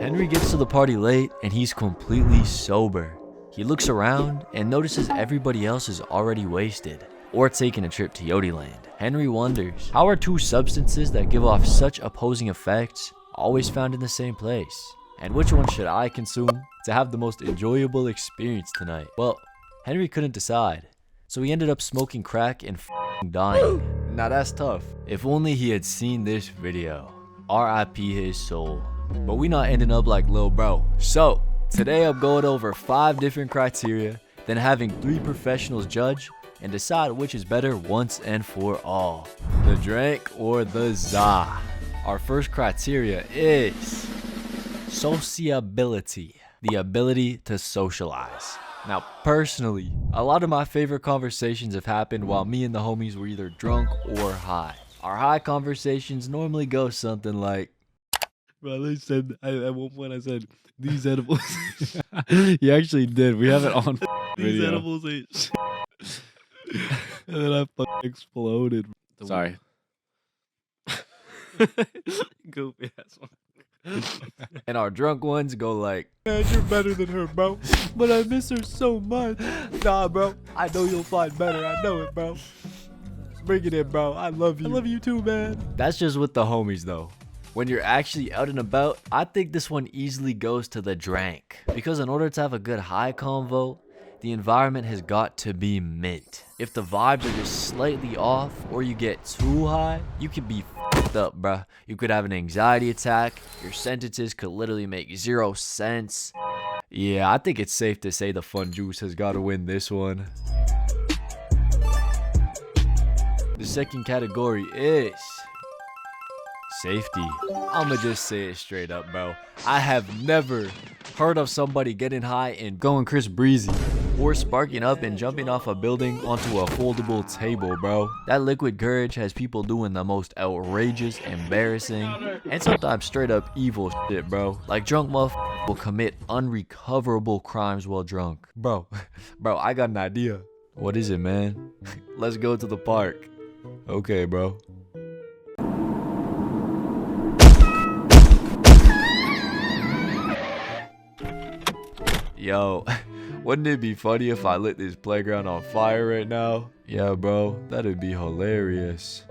Henry gets to the party late and he's completely sober. He looks around and notices everybody else is already wasted or taking a trip to Yodiland. Henry wonders, how are two substances that give off such opposing effects always found in the same place? And which one should I consume to have the most enjoyable experience tonight? Well, Henry couldn't decide, so he ended up smoking crack and dying. Now that's tough. If only he had seen this video. RIP his soul. But we not ending up like lil bro. So, today I'm going over 5 different criteria, then having 3 professionals judge and decide which is better once and for all. The drank or the za. Our first criteria is sociability, the ability to socialize. Now, personally, a lot of my favorite conversations have happened while me and the homies were either drunk or high. Our high conversations normally go something like, bro, they said, at one point I said, these edibles. He actually did. We have it on these video. Edibles ain't shit. And then I fucking exploded. Sorry. Goofy ass one. And our drunk ones go like, man, you're better than her, bro. But I miss her so much. nah, bro. I know you'll find better. I know it, bro. Bring it in, bro. I love you. I love you too, man. That's just with the homies, though. When you're actually out and about, I think this one easily goes to the drank. Because in order to have a good high convo, the environment has got to be mint. If the vibes are just slightly off or you get too high, you could be f***ed up, bruh. You could have an anxiety attack. Your sentences could literally make 0 sense. Yeah, I think it's safe to say the fun juice has got to win this one. The second category is safety. I'ma just say it straight up, bro. I have never heard of somebody getting high and going Chris Breezy or sparking up and jumping off a building onto a foldable table, bro. That liquid courage has people doing the most outrageous, embarrassing, and sometimes straight up evil shit, bro. Like drunk motherfuckers will commit unrecoverable crimes while drunk. Bro, I got an idea. What is it, man? Let's go to the park. Okay, bro. Yo, wouldn't it be funny if I lit this playground on fire right now? Yeah, bro, that'd be hilarious.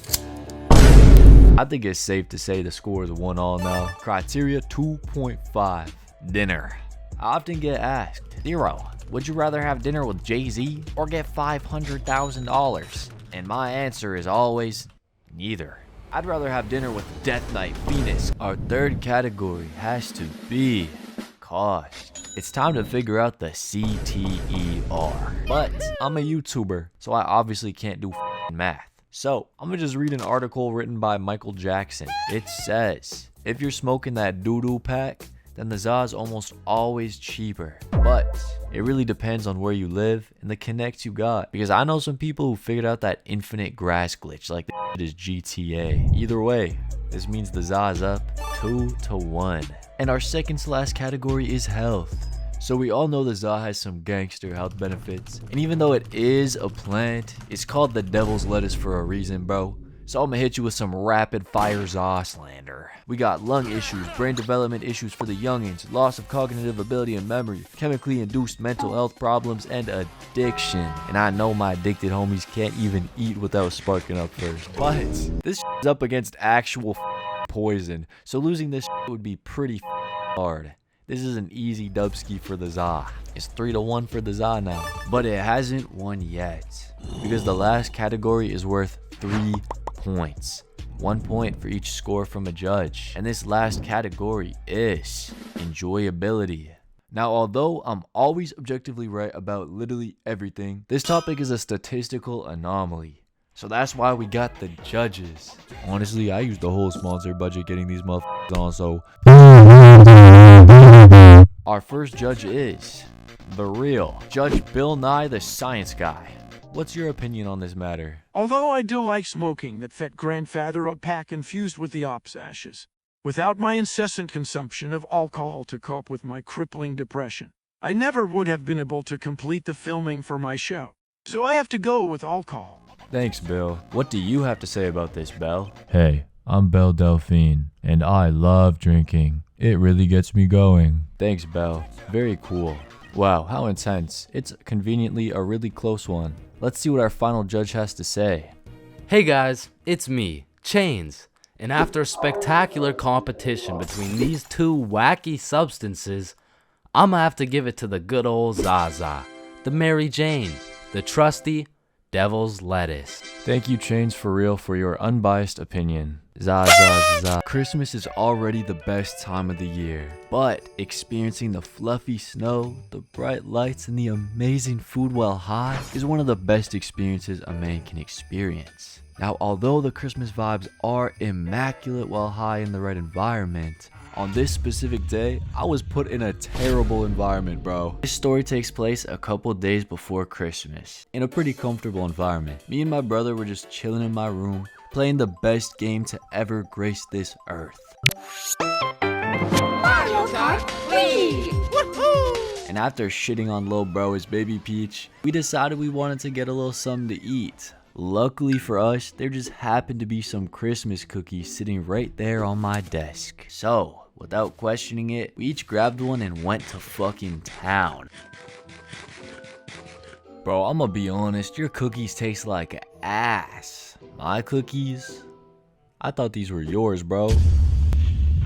I think it's safe to say the score is 1-1 now. Criteria 2.5, dinner. I often get asked, Zero, would you rather have dinner with Jay-Z or get $500,000? And my answer is always, neither. I'd rather have dinner with Death Knight Venus. Our third category has to be cost. It's time to figure out the CTER. But I'm a YouTuber, so I obviously can't do math. So I'm gonna just read an article written by Michael Jackson. It says, if you're smoking that doo-doo pack, then the za is almost always cheaper. But it really depends on where you live and the connects you got. Because I know some people who figured out that infinite grass glitch like it is GTA. Either way, this means the za is up 2-1. And our second to last category is health. So we all know the za has some gangster health benefits. And even though it is a plant, it's called the devil's lettuce for a reason, bro. So I'm gonna hit you with some rapid fire za slander. We got lung issues, brain development issues for the youngins, loss of cognitive ability and memory, chemically induced mental health problems, and addiction. And I know my addicted homies can't even eat without sparking up first. But this is up against actual poison. So losing this would be pretty hard. This is an easy dubski for the za. It's 3-1 for the za now. But it hasn't won yet. Because the last category is worth 3 points. 1 point for each score from a judge. And this last category is enjoyability. Now, although I'm always objectively right about literally everything, this topic is a statistical anomaly. So that's why we got the judges. Honestly, I used the whole sponsor budget getting these motherfuckers on, so... Our first judge is the real Judge Bill Nye the Science Guy. What's your opinion on this matter? Although I do like smoking that fat grandfather a pack infused with the ops ashes, without my incessant consumption of alcohol to cope with my crippling depression, I never would have been able to complete the filming for my show. So I have to go with alcohol. Thanks, Bill. What do you have to say about this, Belle? Hey, I'm Belle Delphine, and I love drinking. It really gets me going. Thanks, Belle. Very cool. Wow, how intense. It's conveniently a really close one. Let's see what our final judge has to say. Hey guys, it's me, Chains. And after a spectacular competition between these two wacky substances, I'ma have to give it to the good old Zaza, the Mary Jane, the trusty Devil's Lettuce. Thank you, Chains For Real, for your unbiased opinion. Zaza. Christmas is already the best time of the year, but experiencing the fluffy snow, the bright lights, and the amazing food while high is one of the best experiences a man can experience. Now, although the Christmas vibes are immaculate while high in the right environment, on this specific day, I was put in a terrible environment, bro. This story takes place a couple days before Christmas, in a pretty comfortable environment. Me and my brother were just chilling in my room, playing the best game to ever grace this earth. Mario Kart, Wii! Woohoo! And after shitting on Lil Bro, his baby Peach, we decided we wanted to get a little something to eat. Luckily for us, there just happened to be some Christmas cookies sitting right there on my desk. So, without questioning it, we each grabbed one and went to fucking town. Bro, I'ma be honest, your cookies taste like ass. My cookies? I thought these were yours, bro.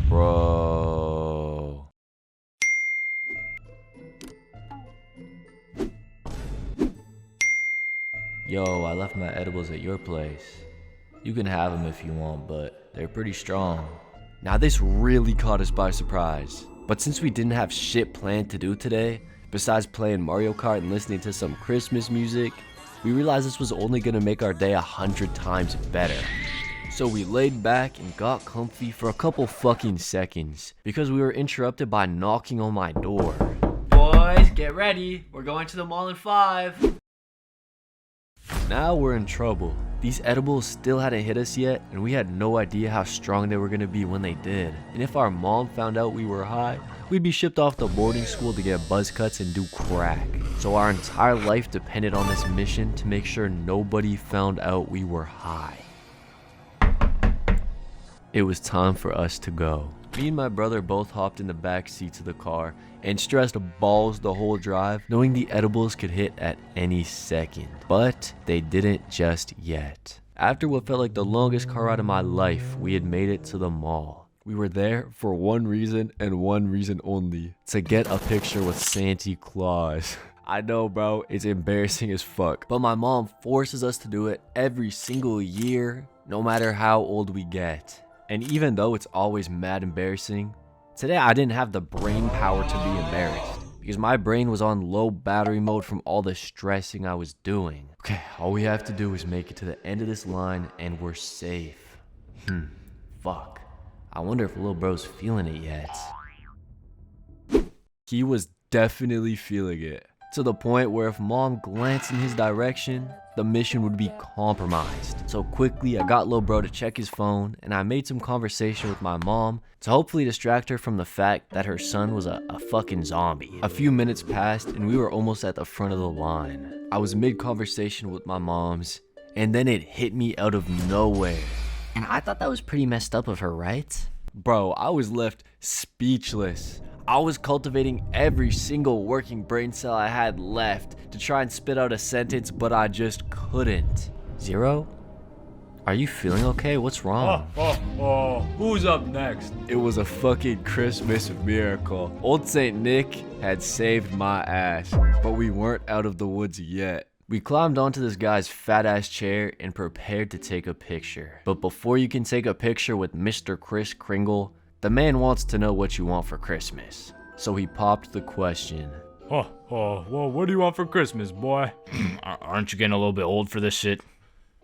Bro. Yo, I left my edibles at your place. You can have them if you want, but they're pretty strong. Now this really caught us by surprise. But since we didn't have shit planned to do today, besides playing Mario Kart and listening to some Christmas music, we realized this was only gonna make our day 100 times better. So we laid back and got comfy for a couple fucking seconds because we were interrupted by knocking on my door. Boys, get ready. We're going to the mall in 5. Now we're in trouble. These edibles still hadn't hit us yet, and we had no idea how strong they were gonna be when they did. And if our mom found out we were high, we'd be shipped off to boarding school to get buzz cuts and do crack. So our entire life depended on this mission to make sure nobody found out we were high. It was time for us to go. Me and my brother both hopped in the back seats of the car and stressed balls the whole drive, knowing the edibles could hit at any second. But they didn't just yet. After what felt like the longest car ride of my life, we had made it to the mall. We were there for one reason and one reason only: to get a picture with Santa Claus. I know, bro, it's embarrassing as fuck, but my mom forces us to do it every single year, no matter how old we get. And even though it's always mad embarrassing, today I didn't have the brain power to be embarrassed because my brain was on low battery mode from all the stressing I was doing. Okay, all we have to do is make it to the end of this line and we're safe. Fuck. I wonder if Lil Bro's feeling it yet. He was definitely feeling it, to the point where if mom glanced in his direction, the mission would be compromised. So quickly, I got Lil Bro to check his phone, and I made some conversation with my mom to hopefully distract her from the fact that her son was a fucking zombie. A few minutes passed, and we were almost at the front of the line. I was mid-conversation with my mom's, and then it hit me out of nowhere. And I thought that was pretty messed up of her, right? Bro, I was left speechless. I was cultivating every single working brain cell I had left to try and spit out a sentence, but I just couldn't. Zero? Are you feeling okay? What's wrong? Who's up next? It was a fucking Christmas miracle. Old Saint Nick had saved my ass, but we weren't out of the woods yet. We climbed onto this guy's fat ass chair and prepared to take a picture. But before you can take a picture with Mr. Kris Kringle, the man wants to know what you want for Christmas. So he popped the question. Well, what do you want for Christmas, boy? Aren't you getting a little bit old for this shit?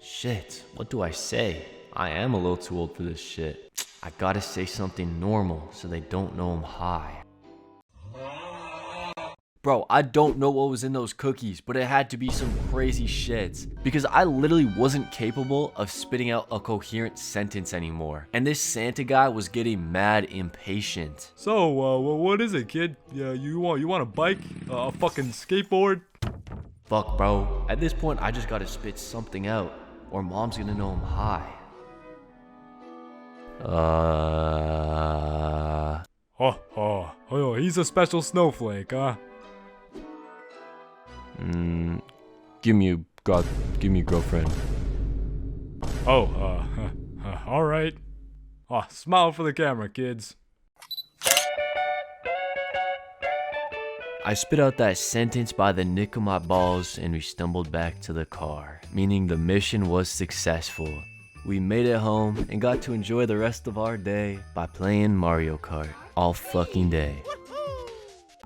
Shit, what do I say? I am a little too old for this shit. I gotta say something normal so they don't know I'm high. Bro, I don't know what was in those cookies, but it had to be some crazy shit. Because I literally wasn't capable of spitting out a coherent sentence anymore. And this Santa guy was getting mad impatient. So, what is it, kid? Yeah, you want a bike? A fucking skateboard? Fuck, bro. At this point, I just gotta spit something out, or mom's gonna know I'm high. Oh, he's a special snowflake, huh? Give me a girlfriend. Oh, all right. Smile for the camera, kids. I spit out that sentence by the nick of my balls and we stumbled back to the car, meaning the mission was successful. We made it home and got to enjoy the rest of our day by playing Mario Kart all fucking day.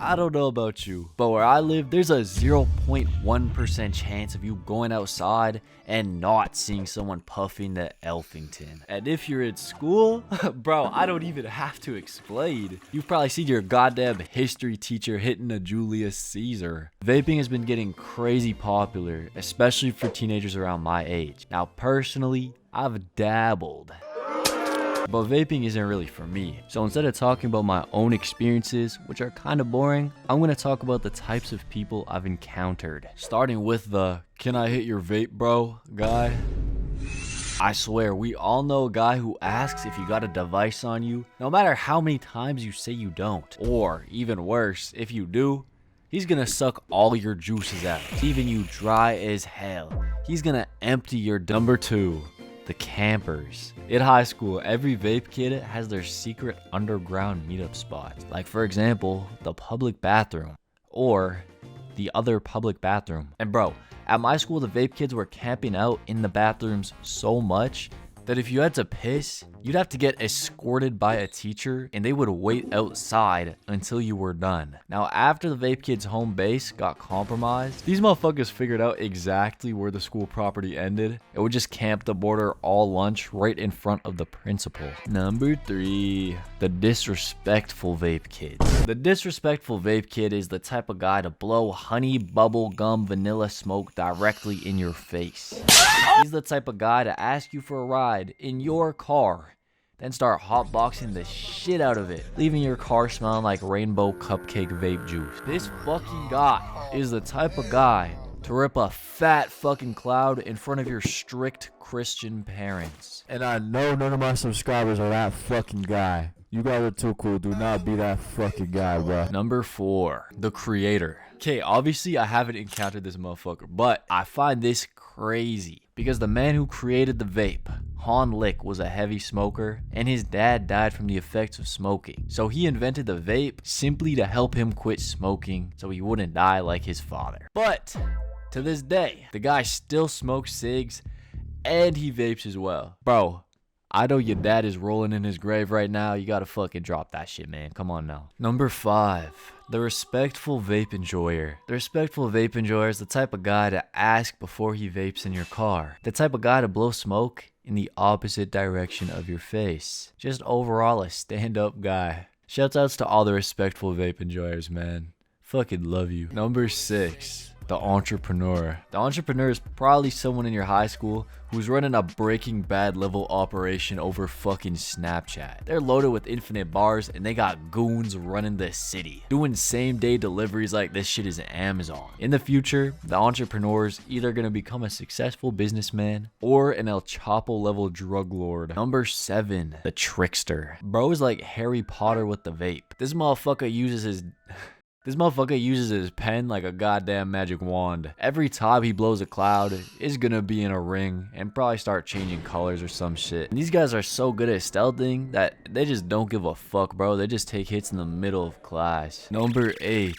I don't know about you, but where I live, there's a 0.1% chance of you going outside and not seeing someone puffing the Elfington. And if you're in school, bro, I don't even have to explain. You've probably seen your goddamn history teacher hitting a Julius Caesar. Vaping has been getting crazy popular, especially for teenagers around my age. Now, personally, I've dabbled. But vaping isn't really for me. So instead of talking about my own experiences, which are kind of boring, I'm going to talk about the types of people I've encountered. Starting with the, "Can I hit your vape, bro?" guy. I swear, we all know a guy who asks if you got a device on you, no matter how many times you say you don't. Or, even worse, if you do, he's gonna suck all your juices out, leaving you dry as hell. He's gonna empty your Number 2. The campers. In high school, every vape kid has their secret underground meetup spot. Like, for example, the public bathroom or the other public bathroom. And bro, at my school, the vape kids were camping out in the bathrooms so much that if you had to piss, you'd have to get escorted by a teacher and they would wait outside until you were done. Now, after the vape kids' home base got compromised, these motherfuckers figured out exactly where the school property ended and would just camp the border all lunch right in front of the principal. Number 3, the disrespectful vape kids. The disrespectful vape kid is the type of guy to blow honey, bubble gum, vanilla smoke directly in your face. He's the type of guy to ask you for a ride in your car, then start hotboxing the shit out of it, leaving your car smelling like rainbow cupcake vape juice. This fucking guy is the type of guy to rip a fat fucking cloud in front of your strict Christian parents. And I know none of my subscribers are that fucking guy. You guys are too cool. Do not be that fucking guy, bro. Number 4, the creator. Okay, obviously I haven't encountered this motherfucker, but I find this crazy because the man who created the vape, Han Lick, was a heavy smoker and his dad died from the effects of smoking. So he invented the vape simply to help him quit smoking so he wouldn't die like his father. But to this day, the guy still smokes cigs and he vapes as well. Bro, I know your dad is rolling in his grave right now. You gotta fucking drop that shit, man. Come on now. Number 5, the respectful vape enjoyer. The respectful vape enjoyer is the type of guy to ask before he vapes in your car. The type of guy to blow smoke in the opposite direction of your face. Just overall a stand-up guy. Shoutouts to all the respectful vape enjoyers, man. Fucking love you. Number 6, the entrepreneur. The entrepreneur is probably someone in your high school who's running a Breaking Bad level operation over fucking Snapchat. They're loaded with infinite bars and they got goons running the city, doing same day deliveries like this shit is Amazon. In the future, the entrepreneur's either gonna become a successful businessman or an El Chapo level drug lord. Number 7, the trickster. Bro is like Harry Potter with the vape. This motherfucker uses his pen like a goddamn magic wand. Every time he blows a cloud, it's gonna be in a ring and probably start changing colors or some shit. And these guys are so good at stealthing that they just don't give a fuck, bro. They just take hits in the middle of class. Number 8,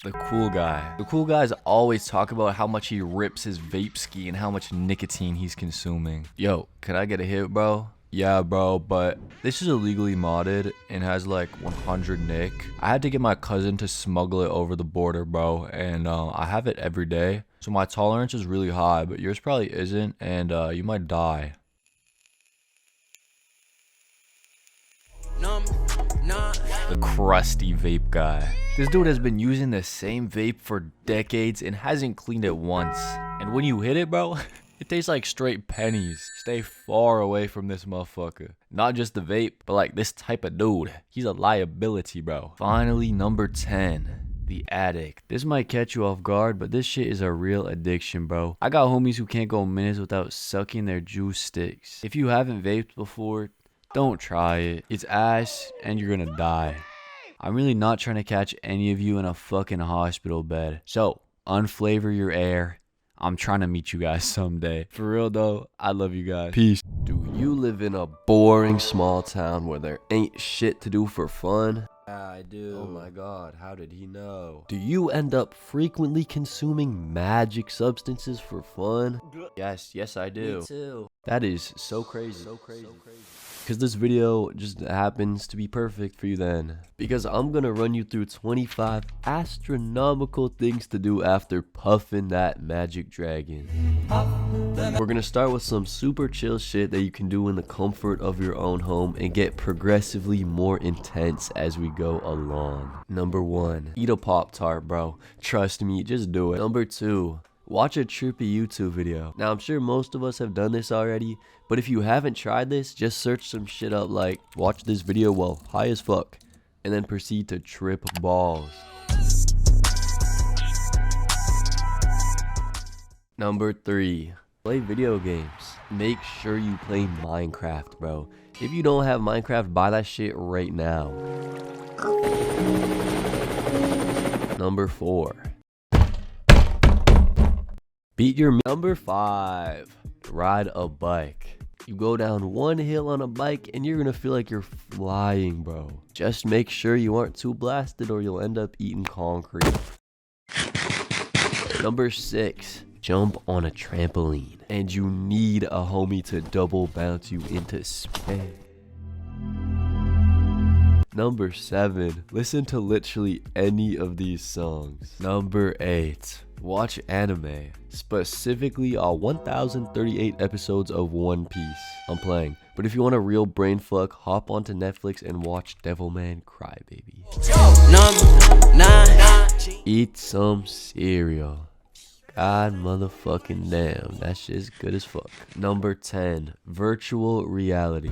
the cool guy. The cool guys always talk about how much he rips his vape ski and how much nicotine he's consuming. Yo, can I get a hit, bro? Yeah, bro, but this is illegally modded and has like 100 nick. I had to get my cousin to smuggle it over the border, bro, and I have it every day. So my tolerance is really high, but yours probably isn't, and you might die. The crusty vape guy. This dude has been using the same vape for decades and hasn't cleaned it once. And when you hit it, bro, it tastes like straight pennies. Stay far away from this motherfucker. Not just the vape, but like this type of dude. He's a liability, bro. Finally, number 10. The addict. This might catch you off guard, but this shit is a real addiction, bro. I got homies who can't go minutes without sucking their juice sticks. If you haven't vaped before, don't try it. It's ass and you're gonna die. I'm really not trying to catch any of you in a fucking hospital bed. So, unflavor your air. I'm trying to meet you guys someday. For real though, I love you guys. Peace. Do you live in a boring small town where there ain't shit to do for fun? Yeah, I do. Oh my god, how did he know? Do you end up frequently consuming magic substances for fun? Yes, I do. Me too. That is so crazy. Because this video just happens to be perfect for you then. Because I'm gonna run you through 25 astronomical things to do after puffing that magic dragon. We're gonna start with some super chill shit that you can do in the comfort of your own home and get progressively more intense as we go along. Number 1, eat a Pop-Tart, bro. Trust me, just do it. Number 2, watch a trippy YouTube video. Now, I'm sure most of us have done this already, but if you haven't tried this, just search some shit up like, watch this video while high as fuck, and then proceed to trip balls. Number 3, play video games. Make sure you play Minecraft, bro. If you don't have Minecraft, buy that shit right now. Number 4, beat your Number 5, ride a bike. You go down one hill on a bike and you're gonna feel like you're flying, bro. Just make sure you aren't too blasted or you'll end up eating concrete. Number 6, jump on a trampoline. And you need a homie to double bounce you into space. Number 7, listen to literally any of these songs. Number 8, watch anime, specifically all 1038 episodes of One Piece. I'm playing, but if you want a real brain fuck, hop onto Netflix and watch Devilman Crybaby. Number 9, eat some cereal. God motherfucking damn, that shit's good as fuck. Number 10, virtual reality.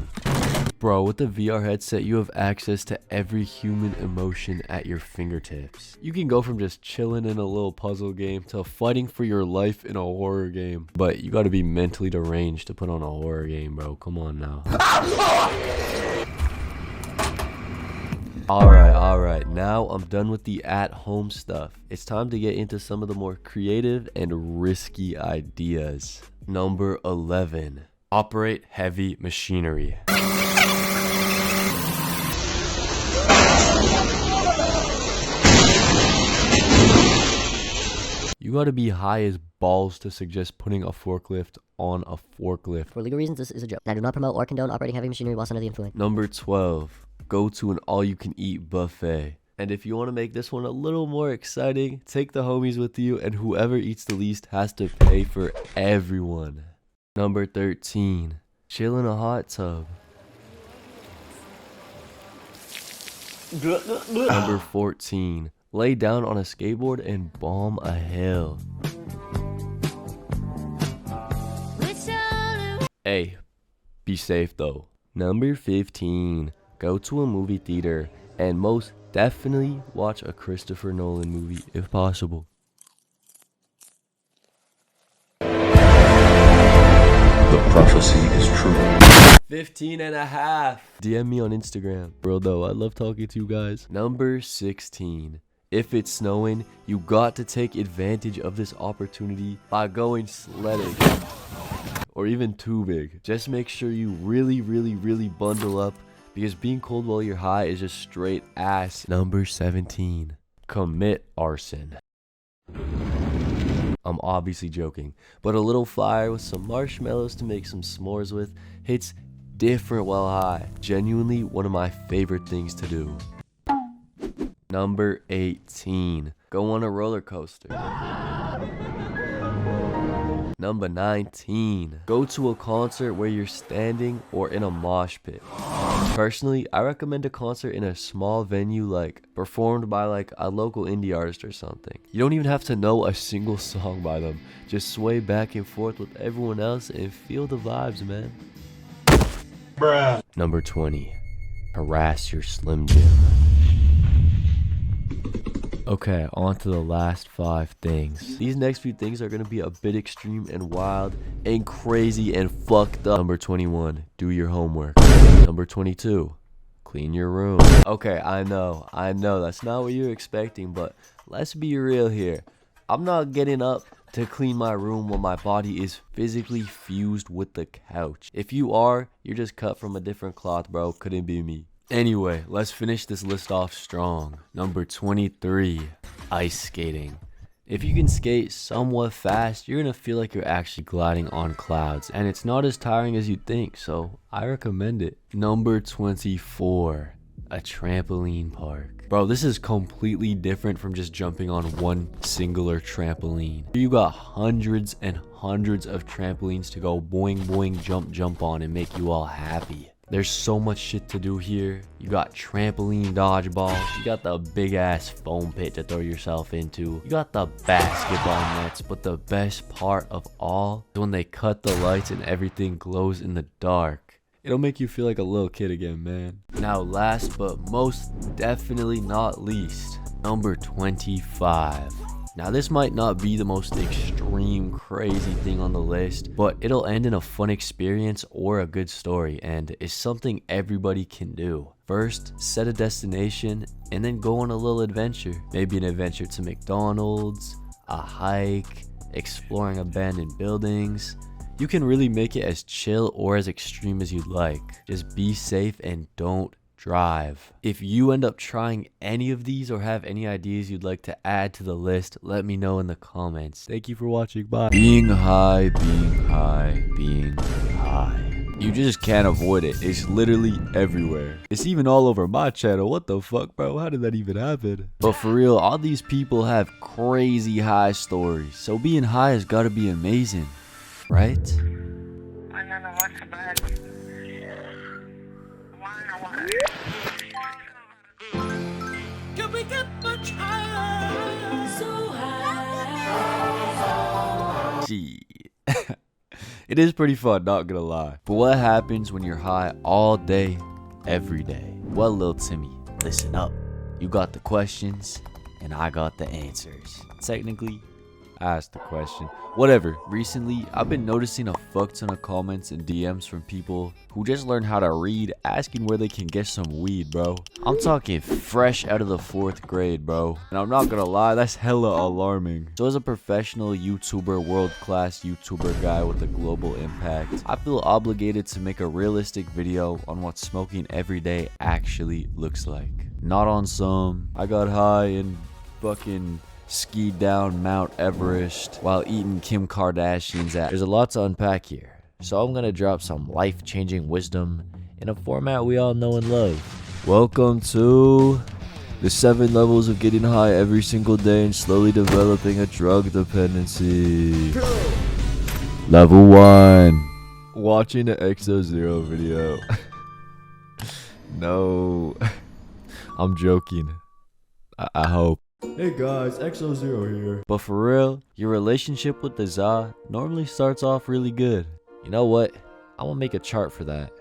Bro, with the VR headset, you have access to every human emotion at your fingertips. You can go from just chilling in a little puzzle game to fighting for your life in a horror game. But you gotta be mentally deranged to put on a horror game, bro. Come on now. Alright, now I'm done with the at-home stuff. It's time to get into some of the more creative and risky ideas. Number 11, operate heavy machinery. You gotta be high as balls to suggest putting a forklift on a forklift. For legal reasons, this is a joke. I do not promote or condone operating heavy machinery whilst under the influence. Number 12, go to an all-you-can-eat buffet. And if you want to make this one a little more exciting, take the homies with you and whoever eats the least has to pay for everyone. Number 13, chill in a hot tub. Number 14, lay down on a skateboard and bomb a hill. Hey, be safe though. Number 15, go to a movie theater and most definitely watch a Christopher Nolan movie if possible. The prophecy is true. 15 and a half. DM me on Instagram. Bro, though, I love talking to you guys. Number 16. If it's snowing, you got to take advantage of this opportunity by going sledding. Or even too big. Just make sure you really bundle up because being cold while you're high is just straight ass. Number 17. Commit arson. I'm obviously joking, but a little fire with some marshmallows to make some s'mores with hits different while high. Genuinely one of my favorite things to do. Number 18. Go on a roller coaster. Number 19. Go to a concert where you're standing or in a mosh pit. Personally, I recommend a concert in a small venue like performed by like a local indie artist or something. You don't even have to know a single song by them. Just sway back and forth with everyone else and feel the vibes, man. Bruh. Number 20. Harass your Slim Jim. Okay, on to the last 5 things. These next few things are going to be a bit extreme and wild and crazy and fucked up. Number 21, do your homework. Number 22, clean your room. Okay, I know, that's not what you're expecting, but let's be real here. I'm not getting up to clean my room while my body is physically fused with the couch. If you are, you're just cut from a different cloth, bro. Couldn't be me. Anyway, let's finish this list off strong. Number 23, ice skating. If you can skate somewhat fast, you're gonna feel like you're actually gliding on clouds, and it's not as tiring as you'd think, so I recommend it. Number 24, a trampoline park. Bro, this is completely different from just jumping on one singular trampoline. You got hundreds and hundreds of trampolines to go boing boing jump on and make you all happy. There's so much shit to do here. You got trampoline dodgeball. You got the big ass foam pit to throw yourself into. You got the basketball nets. But the best part of all is when they cut the lights and everything glows in the dark. It'll make you feel like a little kid again, man. Now, last but most definitely not least, number 25. Now, this might not be the most extreme, crazy thing on the list, but it'll end in a fun experience or a good story, and is something everybody can do. First, set a destination, and then go on a little adventure. Maybe an adventure to McDonald's, a hike, exploring abandoned buildings. You can really make it as chill or as extreme as you'd like. Just be safe and don't drive. If you end up trying any of these or have any ideas you'd like to add to the list, let me know in the comments. Thank you for watching. Bye. Being high, being high, being high. You just can't avoid it. It's literally everywhere. It's even all over my channel. What the fuck, bro? How did that even happen? But for real, all these people have crazy high stories. So being high has got to be amazing, right? I don't know what's about. Can we get much higher? So high. Gee. It is pretty fun, not gonna lie. But what happens when you're high all day, every day? Well, little Timmy, listen up. You got the questions, and I got the answers. Technically, I asked the question. Whatever. Recently, I've been noticing a fuck ton of comments and DMs from people who just learned how to read, asking where they can get some weed, bro. I'm talking fresh out of the 4th grade, bro. And I'm not gonna lie, that's hella alarming. So as a professional YouTuber, world-class YouTuber guy with a global impact, I feel obligated to make a realistic video on what smoking every day actually looks like. Not on some, I got high and fucking skied down Mount Everest while eating Kim Kardashian's ass. There's a lot to unpack here, so I'm gonna drop some life-changing wisdom in a format we all know and love. Welcome to the 7 levels of getting high every single day and slowly developing a drug dependency. Level 1, watching the xoZero video. No, I'm joking. I hope. Hey guys, xoZero here. But for real, your relationship with the za normally starts off really good. You know what? I'm gonna make a chart for that.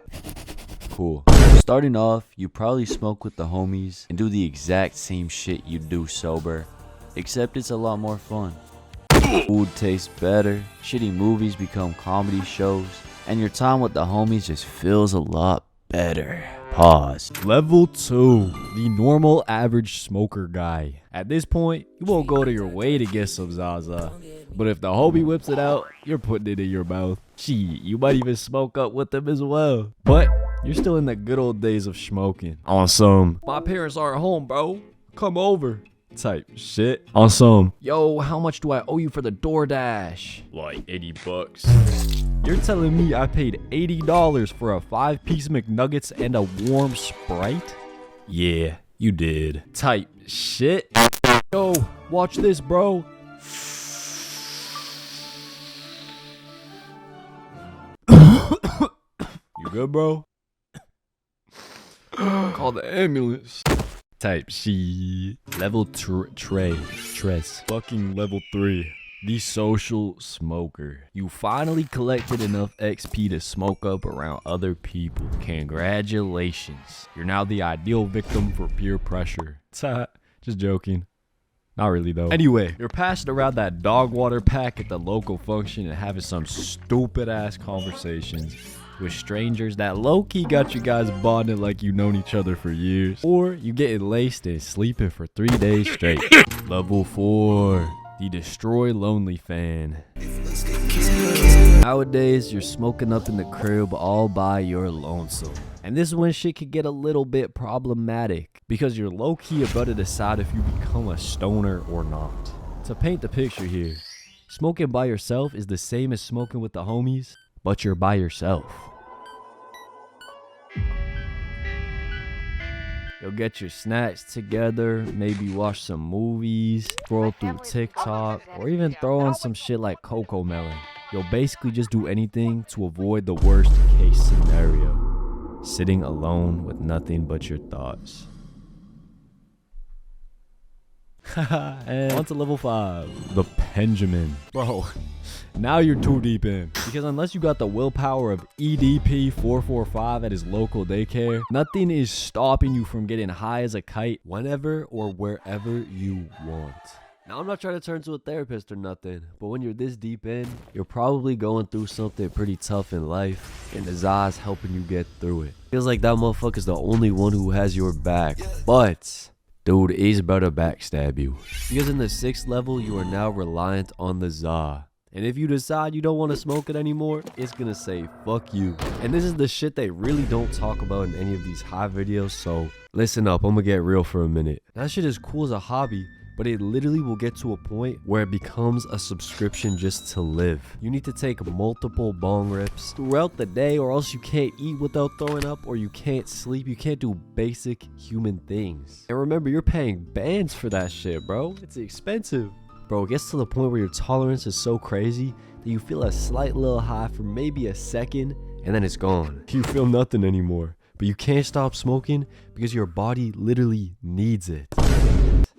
Cool. Starting off, you probably smoke with the homies and do the exact same shit you do sober, except it's a lot more fun. Food tastes better, shitty movies become comedy shows, and your time with the homies just feels a lot better. Pause. Level 2, the normal average smoker guy. At this point, you won't go to your way to get some zaza. But if the homie whips it out, you're putting it in your mouth. Gee, you might even smoke up with them as well. But you're still in the good old days of smoking. On some, my parents aren't home, bro. Come over type shit. On some, yo, how much do I owe you for the DoorDash? Like 80 bucks. You're telling me I paid $80 for a 5-piece McNuggets and a warm Sprite? Yeah, you did. Type shit. Yo, watch this, bro. You good, bro? Call the ambulance. Type shit. Level Tres. Fucking level 3. The social smoker. You finally collected enough XP to smoke up around other people. Congratulations. You're now the ideal victim for peer pressure. Just joking. Not really though. Anyway, you're passing around that dog water pack at the local function and having some stupid ass conversations. with strangers that low-key got you guys bonded like you known each other for years, or you getting laced and sleeping for 3 days straight. Level 4, the Destroy Lonely fan. Nowadays, you're smoking up in the crib all by your lonesome. And this is when shit could get a little bit problematic, because you're low-key about to decide if you become a stoner or not. To paint the picture here, smoking by yourself is the same as smoking with the homies, but you're by yourself. You'll get your snacks together, maybe watch some movies, scroll through TikTok, or even throw on some shit like Coco Melon. You'll basically just do anything to avoid the worst case scenario. Sitting alone with nothing but your thoughts. And on to level 5, the Benjamin. Bro, now you're too deep in. Because unless you got the willpower of EDP 445 at his local daycare, nothing is stopping you from getting high as a kite whenever or wherever you want. Now, I'm not trying to turn to a therapist or nothing, but when you're this deep in, you're probably going through something pretty tough in life, and the zaza's helping you get through it. Feels like that motherfucker's the only one who has your back, but dude is about to backstab you. Because in the 6th level, you are now reliant on the zaza. And if you decide you don't want to smoke it anymore, it's gonna say fuck you. And this is the shit they really don't talk about in any of these high videos, so listen up, I'm gonna get real for a minute. That shit is cool as a hobby, but it literally will get to a point where it becomes a subscription just to live. You need to take multiple bong rips throughout the day, or else you can't eat without throwing up, or you can't sleep. You can't do basic human things. And remember, you're paying bands for that shit, bro. It's expensive. Bro, it gets to the point where your tolerance is so crazy that you feel a slight little high for maybe a second, and then it's gone. You feel nothing anymore, but you can't stop smoking because your body literally needs it.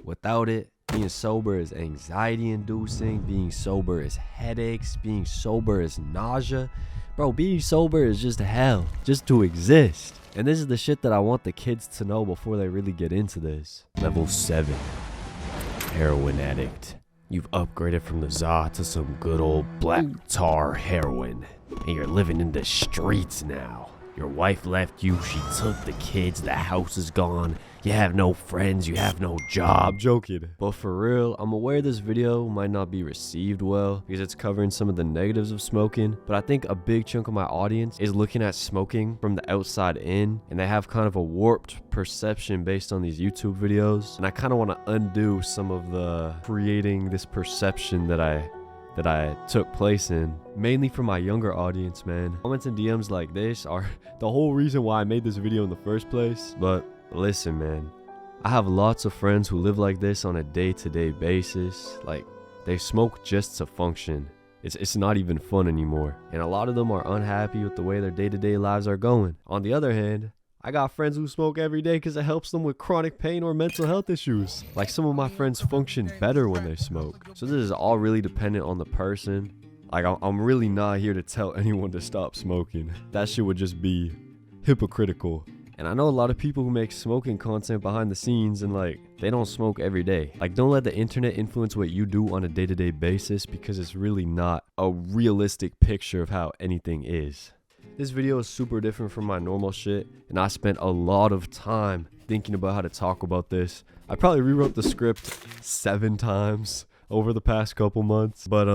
Without it, being sober is anxiety inducing, being sober is headaches, being sober is nausea. Bro, being sober is just hell, just to exist. And this is the shit that I want the kids to know before they really get into this. Level 7, heroin addict. You've upgraded from the za to some good old black tar heroin, and you're living in the streets now. Your wife left you, she took the kids, the house is gone, you have no friends, you have no job. I'm joking. But for real, I'm aware this video might not be received well because it's covering some of the negatives of smoking, but I think a big chunk of my audience is looking at smoking from the outside in, and they have kind of a warped perception based on these YouTube videos, and I kind of want to undo some of the creating this perception that I took place in, mainly for my younger audience, man. Comments and DMs like this are the whole reason why I made this video in the first place. But listen, man, I have lots of friends who live like this on a day-to-day basis. Like, they smoke just to function. It's not even fun anymore. And a lot of them are unhappy with the way their day-to-day lives are going. On the other hand, I got friends who smoke every day because it helps them with chronic pain or mental health issues. Like, some of my friends function better when they smoke. So this is all really dependent on the person. Like, I'm really not here to tell anyone to stop smoking. That shit would just be hypocritical. And I know a lot of people who make smoking content behind the scenes and like, they don't smoke every day. Like, don't let the internet influence what you do on a day-to-day basis, because it's really not a realistic picture of how anything is. This video is super different from my normal shit, and I spent a lot of time thinking about how to talk about this. I probably rewrote the script 7 times over the past couple months. But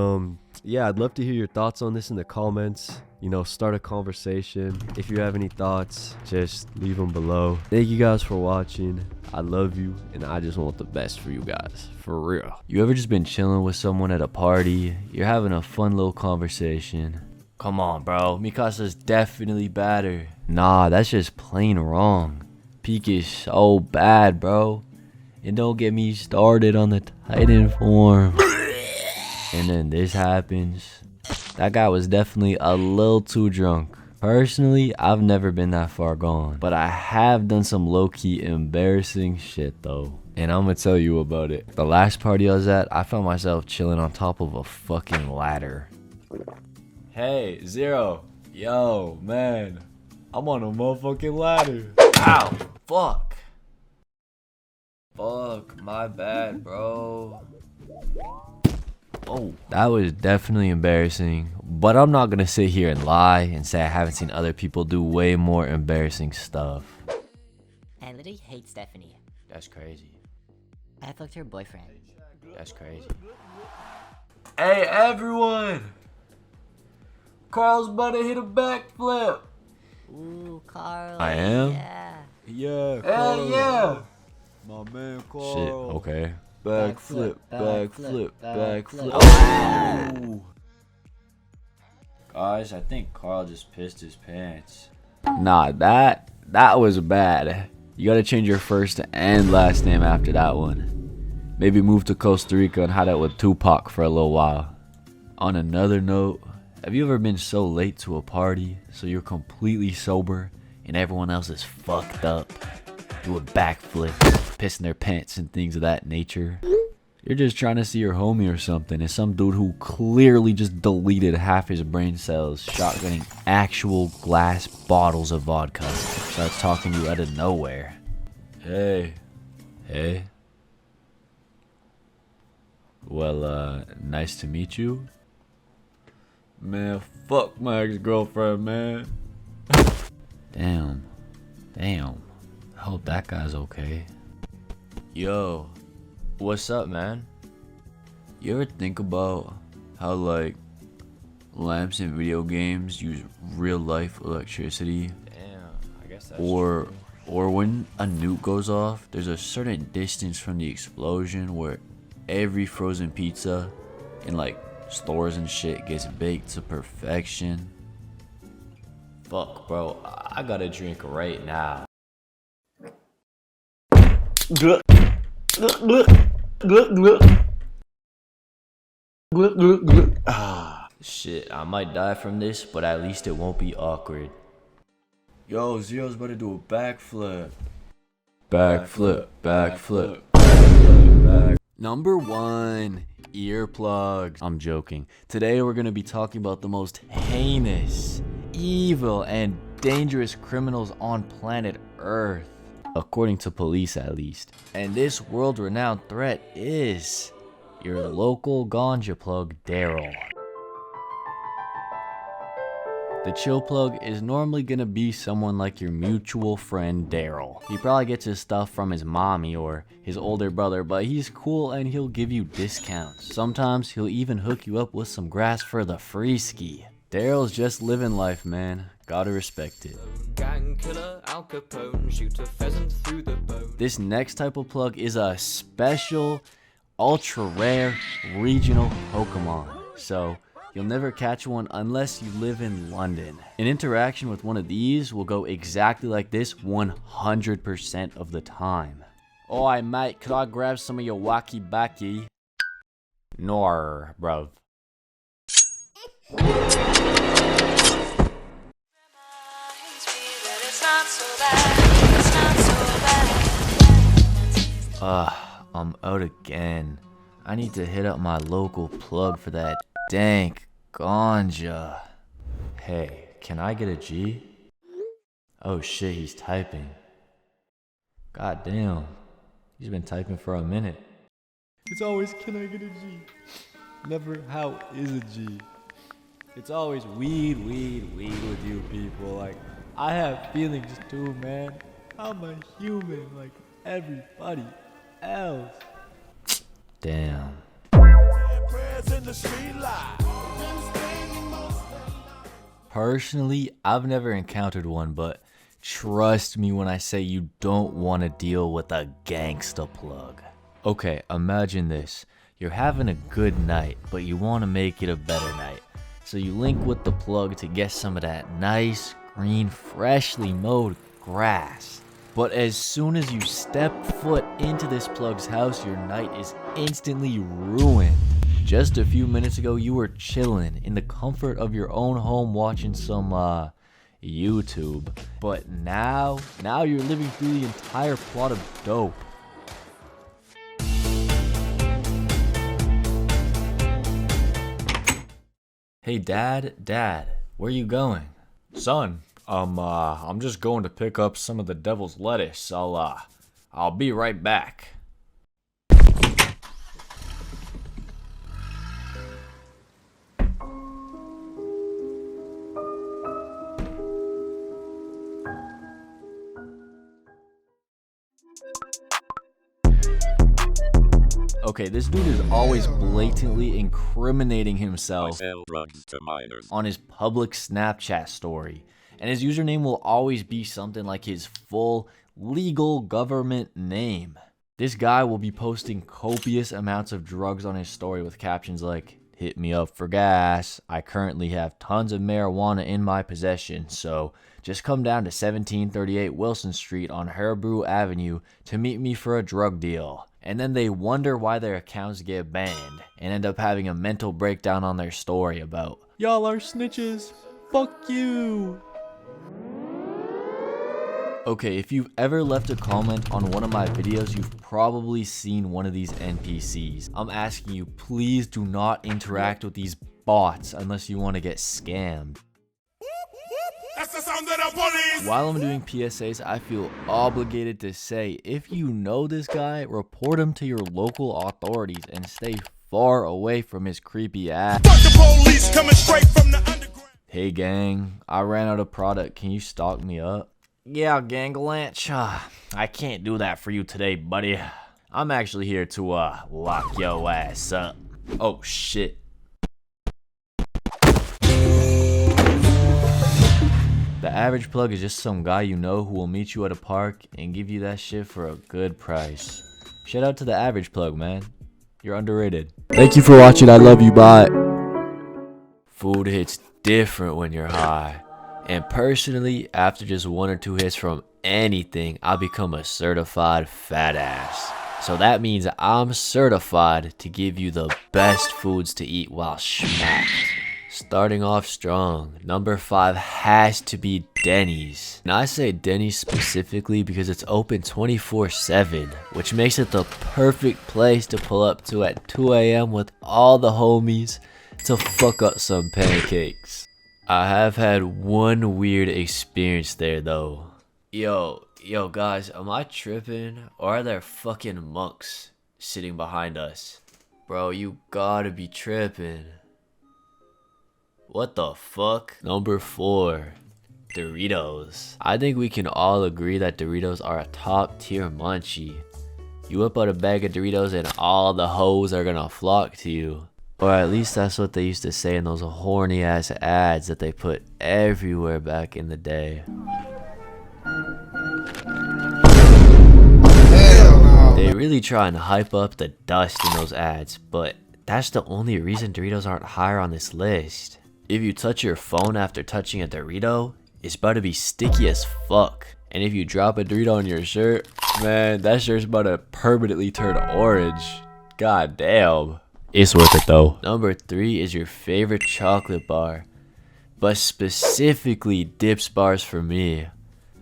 yeah, I'd love to hear your thoughts on this in the comments. You know, start a conversation. If you have any thoughts, just leave them below. Thank you guys for watching. I love you, and I just want the best for you guys, for real. You ever just been chilling with someone at a party? You're having a fun little conversation. Come on, bro. Mikasa's definitely better. Nah, that's just plain wrong. Peak is so bad, bro. And don't get me started on the Titan form. And then this happens. That guy was definitely a little too drunk. Personally, I've never been that far gone. But I have done some low-key embarrassing shit, though. And I'm gonna tell you about it. The last party I was at, I found myself chilling on top of a fucking ladder. Hey, Zero. Yo, man. I'm on a motherfucking ladder. Ow. Fuck. Fuck. My bad, bro. Oh, that was definitely embarrassing. But I'm not gonna sit here and lie and say I haven't seen other people do way more embarrassing stuff. I literally hate Stephanie. That's crazy. I fucked her boyfriend. That's crazy. Hey, everyone! Carl's about to hit a backflip. Ooh, Carl. I am? Yeah. Yeah, Hell yeah! my man Carl. Shit, okay. Backflip, backflip, backflip. Oh. Guys, I think Carl just pissed his pants. Nah, that was bad. You gotta change your first and last name after that one. Maybe move to Costa Rica and hide out with Tupac for a little while. On another note, have you ever been so late to a party so you're completely sober and everyone else is fucked up, doing backflips, pissing their pants and things of that nature? You're just trying to see your homie or something, and some dude who clearly just deleted half his brain cells, shotgunning actual glass bottles of vodka, starts talking to you out of nowhere. Hey. Hey. Well, nice to meet you. Man, fuck my ex-girlfriend, man. Damn. I hope that guy's okay. Yo. What's up, man? You ever think about how, like, lamps in video games use real-life electricity? Damn, I guess that's Or when a nuke goes off, there's a certain distance from the explosion where every frozen pizza in, like, stores and shit gets baked to perfection. Fuck, bro. I gotta drink right now. Shit, I might die from this, but at least it won't be awkward. Yo, Zero's about to do a backflip. Backflip, backflip, backflip. Number 1, earplugs. I'm joking. Today we're gonna be talking about the most heinous, evil, and dangerous criminals on planet Earth. According to police, at least. And this world-renowned threat is your local ganja plug, Daryl. The chill plug is normally gonna be someone like your mutual friend, Daryl. He probably gets his stuff from his mommy or his older brother, but he's cool and he'll give you discounts. Sometimes he'll even hook you up with some grass for the free ski. Daryl's just living life, man. Gotta respect it. Gang killer, Al Capone, shoot a pheasant through the bone. This next type of plug is a special, ultra rare, regional Pokemon. So, you'll never catch one unless you live in London. An interaction with one of these will go exactly like this 100% of the time. Oi mate, could I grab some of your wacky backy? Nor, bruv. I'm out again. I need to hit up my local plug for that dank ganja. Hey, can I get a G? Oh shit, he's typing. God damn. He's been typing for a minute. It's always, can I get a G? Never, how is a G? It's always weed with you people. Like, I have feelings too, man. I'm a human like everybody else. Damn. Personally, I've never encountered one, but trust me when I say you don't want to deal with a gangsta plug. Okay, imagine this. You're having a good night, but you want to make it a better night. So you link with the plug to get some of that nice, green, freshly mowed grass. But as soon as you step foot into this plug's house, your night is instantly ruined. Just a few minutes ago, you were chilling in the comfort of your own home watching some, YouTube. But now you're living through the entire plot of dope. Hey, Dad, where you going? Son, I'm just going to pick up some of the devil's lettuce. I'll be right back. Okay, this dude is always blatantly incriminating himself on his public Snapchat story. And his username will always be something like his full legal government name. This guy will be posting copious amounts of drugs on his story with captions like, "Hit me up for gas. I currently have tons of marijuana in my possession, so just come down to 1738 Wilson Street on Herbrew Avenue to meet me for a drug deal." And then they wonder why their accounts get banned and end up having a mental breakdown on their story about, "Y'all are snitches. Fuck you." Okay, if you've ever left a comment on one of my videos, you've probably seen one of these NPCs. I'm asking you, please do not interact with these bots unless you want to get scammed. That's the sound of the police. While I'm doing PSAs, I feel obligated to say, if you know this guy, report him to your local authorities and stay far away from his creepy ass. Fuck the police coming straight from the underground. Hey gang, I ran out of product. Can you stock me up? Yeah, Gangalanch. I can't do that for you today, buddy. I'm actually here to lock your ass up. Oh shit. The average plug is just some guy you know who will meet you at a park and give you that shit for a good price. Shout out to the average plug, man. You're underrated. Thank you for watching. I love you. Bye. Food hits different when you're high. And personally, after just 1 or 2 hits from anything, I become a certified fat ass. So that means I'm certified to give you the best foods to eat while smacked. Starting off strong, number 5 has to be Denny's. And I say Denny's specifically because it's open 24/7, which makes it the perfect place to pull up to at 2 AM with all the homies to fuck up some pancakes. I have had one weird experience there though. Yo guys, am I tripping or are there fucking monks sitting behind us? Bro, you gotta be tripping. What the fuck? Number 4, Doritos. I think we can all agree that Doritos are a top tier munchie. You whip out a bag of Doritos and all the hoes are gonna flock to you. Or at least that's what they used to say in those horny ass ads that they put everywhere back in the day. They really try and hype up the dust in those ads, but that's the only reason Doritos aren't higher on this list. If you touch your phone after touching a Dorito, it's about to be sticky as fuck. And if you drop a Dorito on your shirt, man, that shirt's about to permanently turn orange. God damn. It's worth it though. Number 3 is your favorite chocolate bar, but specifically Dips bars for me.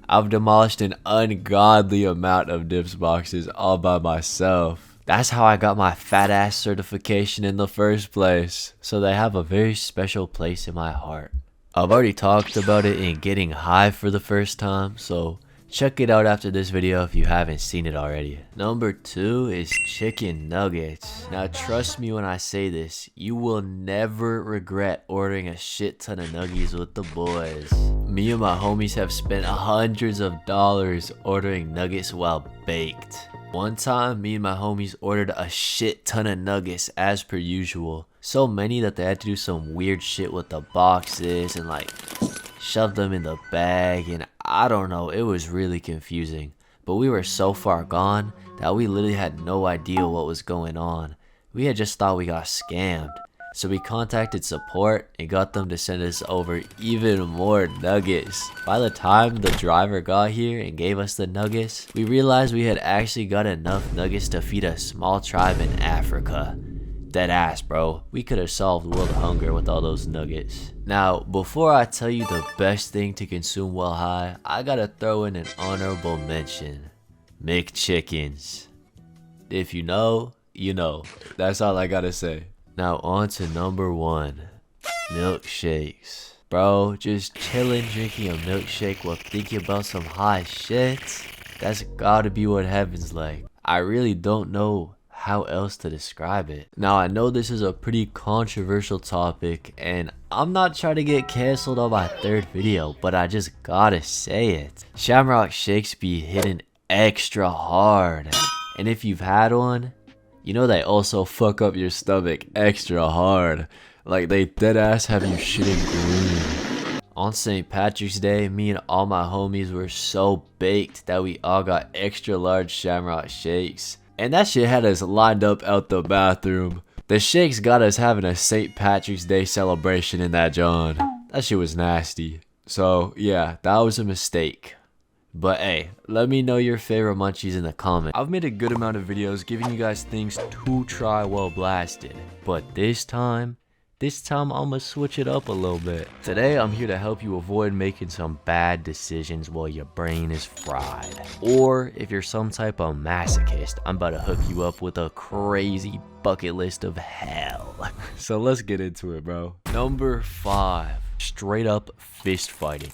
I've demolished an ungodly amount of Dips boxes all by myself. That's how I got my fat ass certification in the first place, so they have a very special place in my heart. I've already talked about it in getting high for the first time, so check it out after this video if you haven't seen it already. Number 2 is chicken nuggets. Now trust me when I say this, you will never regret ordering a shit ton of nuggies with the boys. Me and my homies have spent hundreds of dollars ordering nuggets while baked. One time, me and my homies ordered a shit ton of nuggets as per usual. So many that they had to do some weird shit with the boxes and like shove them in the bag, and I don't know, it was really confusing. But we were so far gone that we literally had no idea what was going on. We had just thought we got scammed. So we contacted support and got them to send us over even more nuggets. By the time the driver got here and gave us the nuggets, we realized we had actually got enough nuggets to feed a small tribe in Africa. Dead ass, bro. We could have solved world hunger with all those nuggets. Now, before I tell you the best thing to consume while high, I gotta throw in an honorable mention. McChickens. If you know, you know. That's all I gotta say. Now on to number 1. Milkshakes. Bro, just chilling drinking a milkshake while thinking about some high shit. That's gotta be what heaven's like. I really don't know how else to describe it. Now I know this is a pretty controversial topic and I'm not trying to get cancelled on my 3rd video, but I just gotta say it. Shamrock shakes be hitting extra hard, and if you've had one, You know they also fuck up your stomach extra hard. Like they deadass have you shitting green. On St. Patrick's Day, me and all my homies were so baked that we all got extra large Shamrock shakes. And that shit had us lined up out the bathroom. The shakes got us having a St. Patrick's Day celebration in that John. That shit was nasty. So yeah, that was a mistake. But hey, let me know your favorite munchies in the comments. I've made a good amount of videos giving you guys things to try while blasted. But this time I'ma switch it up a little bit. Today I'm here to help you avoid making some bad decisions while your brain is fried. Or if you're some type of masochist, I'm about to hook you up with a crazy bucket list of hell. So let's get into it, bro. Number 5, straight up fist fighting.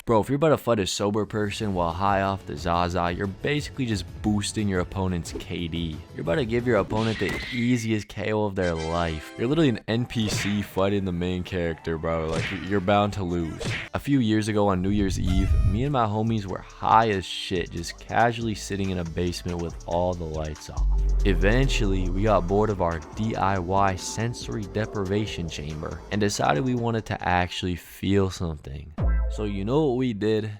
Bro, if you're about to fight a sober person while high off the zaza, you're basically just boosting your opponent's KD. You're about to give your opponent the easiest KO of their life. You're literally an NPC fighting the main character, bro. Like, you're bound to lose. A few years ago on New Year's Eve, me and my homies were high as shit, just casually sitting in a basement with all the lights off. Eventually, we got bored of our DIY sensory deprivation chamber and decided we wanted to actually feel something. So you know what we did?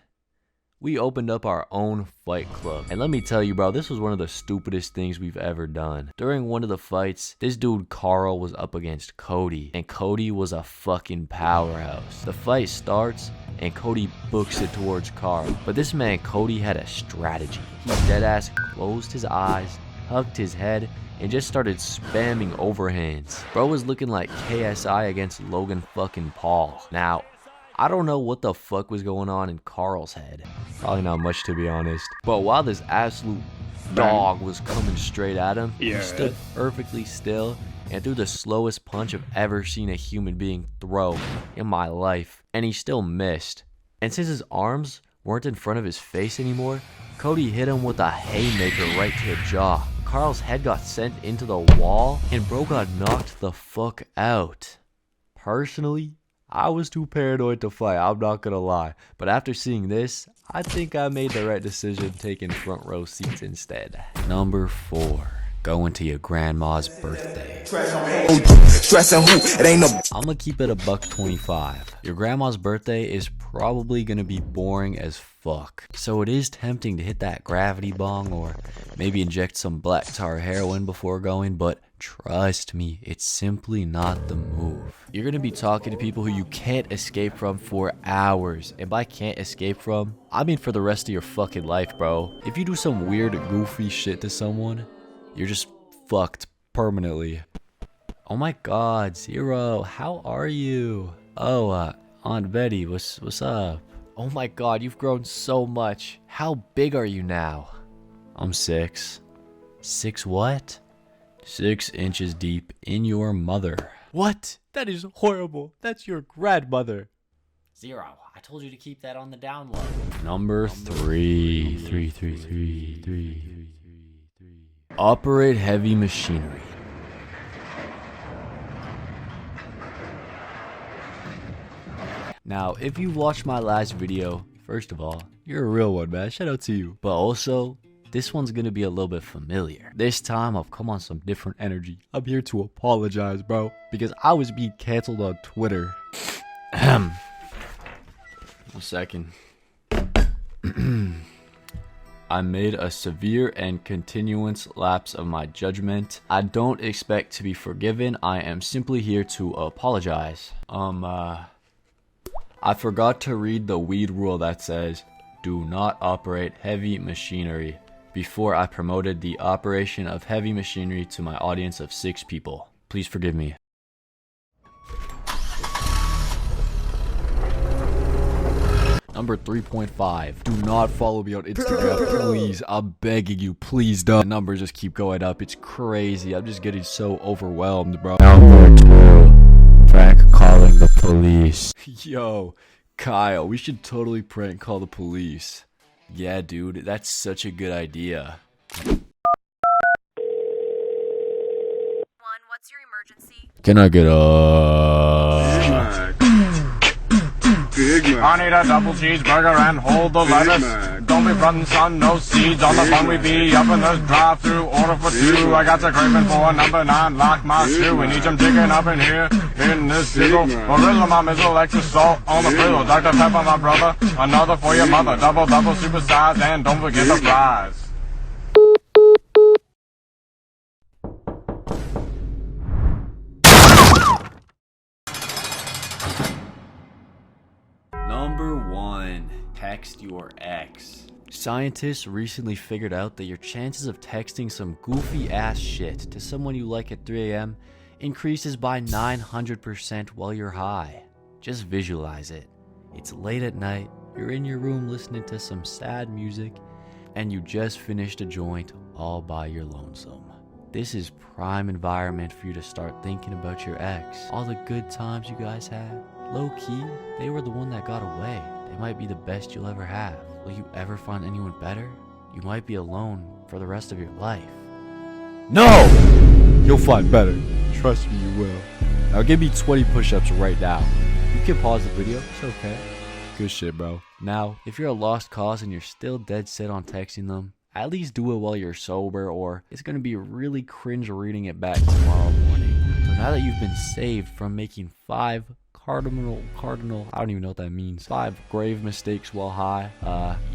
We opened up our own fight club. And let me tell you, bro, this was one of the stupidest things we've ever done. During one of the fights, this dude Carl was up against Cody. And Cody was a fucking powerhouse. The fight starts and Cody books it towards Carl. But this man Cody had a strategy. He deadass closed his eyes, hugged his head, and just started spamming overhands. Bro was looking like KSI against Logan fucking Paul. Now, I don't know what the fuck was going on in Carl's head. Probably not much, to be honest. But while this absolute dog was coming straight at him, he stood perfectly still and threw the slowest punch I've ever seen a human being throw in my life. And he still missed. And since his arms weren't in front of his face anymore, Cody hit him with a haymaker right to the jaw. Carl's head got sent into the wall and bro got knocked the fuck out. Personally, I was too paranoid to fight, I'm not gonna lie. But after seeing this, I think I made the right decision taking front row seats instead. Number 4, going to your grandma's birthday. I'ma keep it $1.25. Your grandma's birthday is probably gonna be boring as fuck. So it is tempting to hit that gravity bong or maybe inject some black tar heroin before going, but trust me, it's simply not the move. You're gonna be talking to people who you can't escape from for hours. And by can't escape from, I mean for the rest of your fucking life, bro. If you do some weird, goofy shit to someone, you're just fucked permanently. Oh my god, Zero, how are you? Oh, Aunt Betty, what's up? Oh my god, you've grown so much. How big are you now? I'm 6. 6 what? 6 inches deep in your mother. What? That is horrible. That's your grandmother. Zero, I told you to keep that on the down low. Number 3. Operate heavy machinery. Now, if you watched my last video, first of all, you're a real one, man. Shout out to you. But also, this one's gonna be a little bit familiar. This time, I've come on some different energy. I'm here to apologize, bro, because I was being canceled on Twitter. A second. I made a severe and continuous lapse of my judgment. I don't expect to be forgiven. I am simply here to apologize. I forgot to read the weed rule that says, do not operate heavy machinery, before I promoted the operation of heavy machinery to my audience of 6 people. Please forgive me. Number 3.5. Do not follow me on Instagram, please. I'm begging you, please don't. The numbers just keep going up. It's crazy. I'm just getting so overwhelmed, bro. Number 2. Prank calling the police. Yo, Kyle, we should totally prank call the police. Yeah, dude, that's such a good idea. 1, what's your emergency? Can I get Big Mac. I need a double cheeseburger and hold the lettuce. Don't be frontin', son, no seeds on the bun. We be up in this drive-through, order for two. I got the craving for a number 9, lock my shoe. We need some chicken up in here, in this sizzle. Gorilla, my mizzle, extra salt on the frizzle. Dr. Pepper, my brother, another for your mother. Double, super size, and don't forget the fries. Number 1. Text your ex. Scientists recently figured out that your chances of texting some goofy ass shit to someone you like at 3 a.m. increases by 900% while you're high. Just visualize it. It's late at night, you're in your room listening to some sad music, and you just finished a joint all by your lonesome. This is prime environment for you to start thinking about your ex. All the good times you guys had. Low key, they were the one that got away. They might be the best you'll ever have. Will you ever find anyone better? You might be alone for the rest of your life. No! You'll find better. Trust me, you will. Now give me 20 push-ups right now. You can pause the video, it's okay. Good shit, bro. Now, if you're a lost cause and you're still dead set on texting them, at least do it while you're sober, or it's gonna be really cringe reading it back tomorrow morning. So now that you've been saved from making 5 cardinal, I don't even know what that means, 5 grave mistakes while high,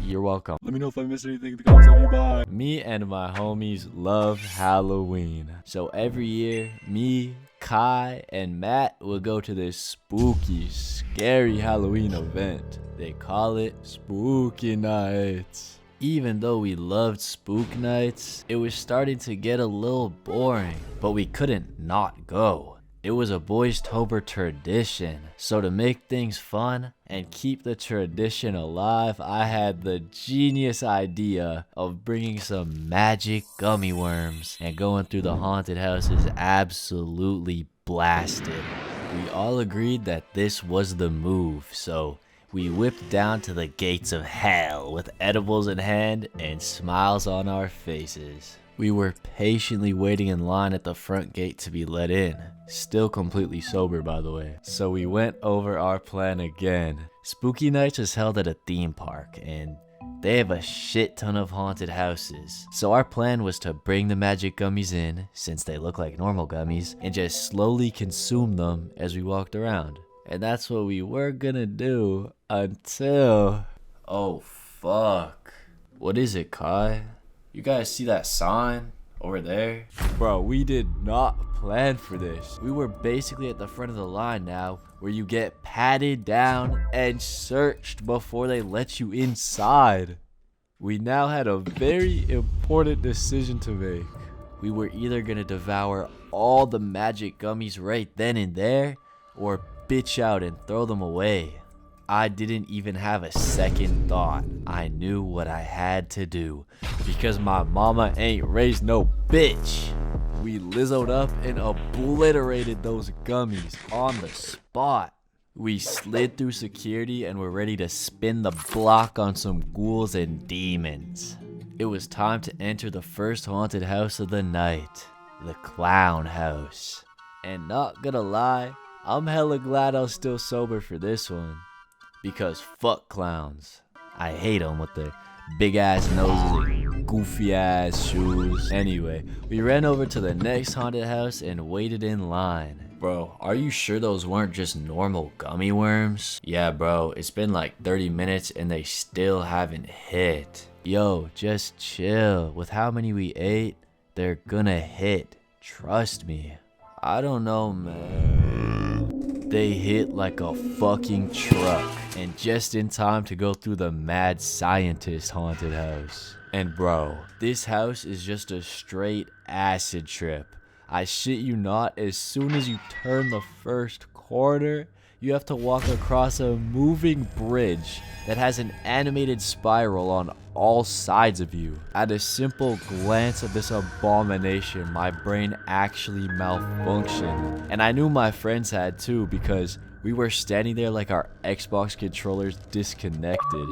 you're welcome. Let me know if I missed anything in the comments. Love you, bye. Me and my homies love Halloween. So every year, me, Kai, and Matt will go to this spooky, scary Halloween event. They call it Spooky Nights. Even though we loved spook nights, it was starting to get a little boring, but we couldn't not go. It was a boys-tober tradition, so to make things fun and keep the tradition alive, I had the genius idea of bringing some magic gummy worms and going through the haunted houses absolutely blasted. We all agreed that this was the move, so we whipped down to the gates of hell with edibles in hand and smiles on our faces. We were patiently waiting in line at the front gate to be let in. Still completely sober, by the way. So we went over our plan again. Spooky Nights is held at a theme park, and they have a shit ton of haunted houses. So our plan was to bring the magic gummies in, since they look like normal gummies, and just slowly consume them as we walked around. And that's what we were gonna do until... Oh, fuck. What is it, Kai? You guys see that sign over there? Bro, we did not plan for this. We were basically at the front of the line now, where you get patted down and searched before they let you inside. We now had a very important decision to make. We were either gonna devour all the magic gummies right then and there, or bitch out and throw them away. I didn't even have a second thought. I knew what I had to do, because my mama ain't raised no bitch. We lizzoed up and obliterated those gummies on the spot. We slid through security and were ready to spin the block on some ghouls and demons. It was time to enter the first haunted house of the night, the clown house. And not gonna lie, I'm hella glad I was still sober for this one. Because fuck clowns. I hate them with their big ass noses and goofy ass shoes. Anyway, we ran over to the next haunted house and waited in line. Bro, are you sure those weren't just normal gummy worms? Yeah, bro, it's been like 30 minutes and they still haven't hit. Yo, just chill. With how many we ate, they're gonna hit. Trust me. I don't know, man. They hit like a fucking truck, and just in time to go through the mad scientist haunted house. And bro, this house is just a straight acid trip. I shit you not, as soon as you turn the first corner, you have to walk across a moving bridge that has an animated spiral on all sides of you. At a simple glance of this abomination, my brain actually malfunctioned. And I knew my friends had too, because we were standing there like our Xbox controllers disconnected.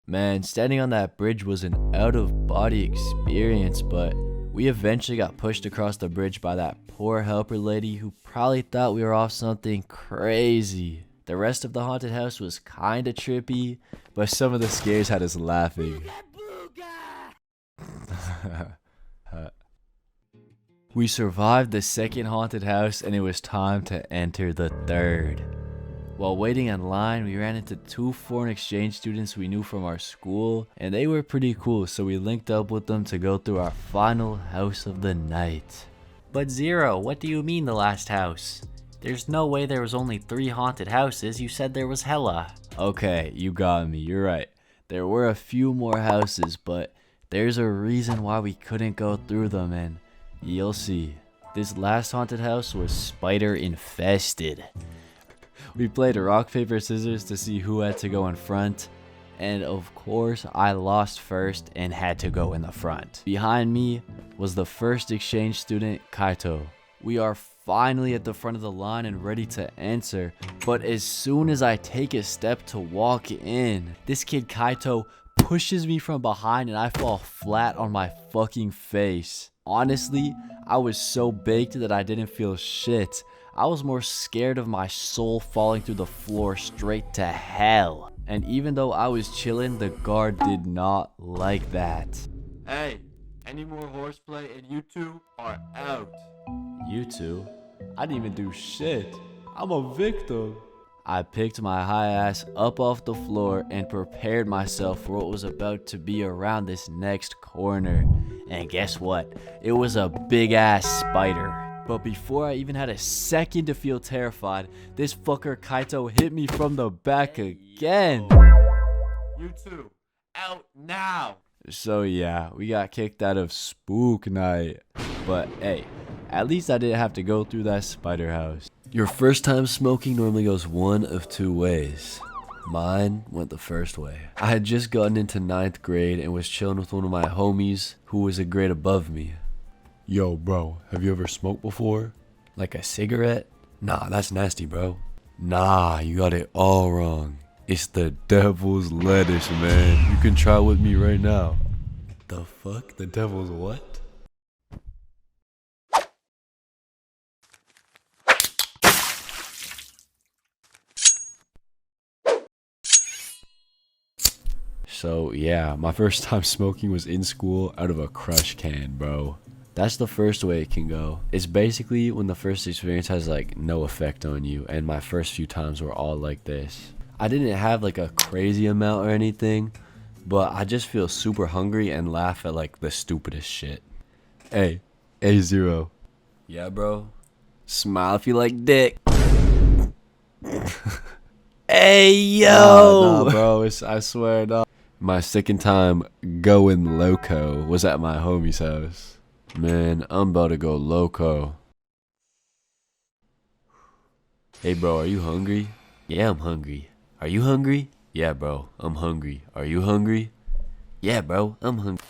Man, standing on that bridge was an out-of-body experience, but we eventually got pushed across the bridge by that poor helper lady who probably thought we were off something crazy. The rest of the haunted house was kinda trippy, but some of the scares had us laughing. We survived the second haunted house and it was time to enter the third. While waiting in line, we ran into 2 foreign exchange students we knew from our school, and they were pretty cool, so we linked up with them to go through our final house of the night. But Zero, what do you mean the last house? There's no way there was only 3 haunted houses. You said there was hella. Okay, you got me, you're right. There were a few more houses, but there's a reason why we couldn't go through them, and you'll see. This last haunted house was spider infested. We played rock, paper, scissors to see who had to go in front. And of course, I lost first and had to go in the front. Behind me was the first exchange student, Kaito. We are finally at the front of the line and ready to answer. But as soon as I take a step to walk in, this kid Kaito pushes me from behind and I fall flat on my fucking face. Honestly, I was so baked that I didn't feel shit. I was more scared of my soul falling through the floor straight to hell. And even though I was chilling, the guard did not like that. Hey, any more horseplay and you two are out. You two? I didn't even do shit. I'm a victim. I picked my high ass up off the floor and prepared myself for what was about to be around this next corner. And guess what? It was a big ass spider. But before I even had a second to feel terrified, this fucker Kaito hit me from the back again. You two, out now. So yeah, we got kicked out of Spook Night. But hey, at least I didn't have to go through that spider house. Your first time smoking normally goes one of 2 ways. Mine went the first way. I had just gotten into 9th grade and was chilling with one of my homies who was a grade above me. Yo, bro, have you ever smoked before? Like a cigarette? Nah, that's nasty, bro. Nah, you got it all wrong. It's the devil's lettuce, man. You can try with me right now. The fuck? The devil's what? So yeah, my first time smoking was in school out of a crush can, bro. That's the first way it can go. It's basically when the first experience has like no effect on you, and my first few times were all like this. I didn't have like a crazy amount or anything, but I just feel super hungry and laugh at like the stupidest shit. Hey, Zero. Yeah, bro. Smile if you like dick. Hey, yo! Nah, bro, I swear, nah. My second time going loco was at my homie's house. Man, I'm about to go loco. Hey bro, are you hungry? Yeah, I'm hungry. Are you hungry? Yeah bro, I'm hungry. Are you hungry? Yeah bro, I'm hungry.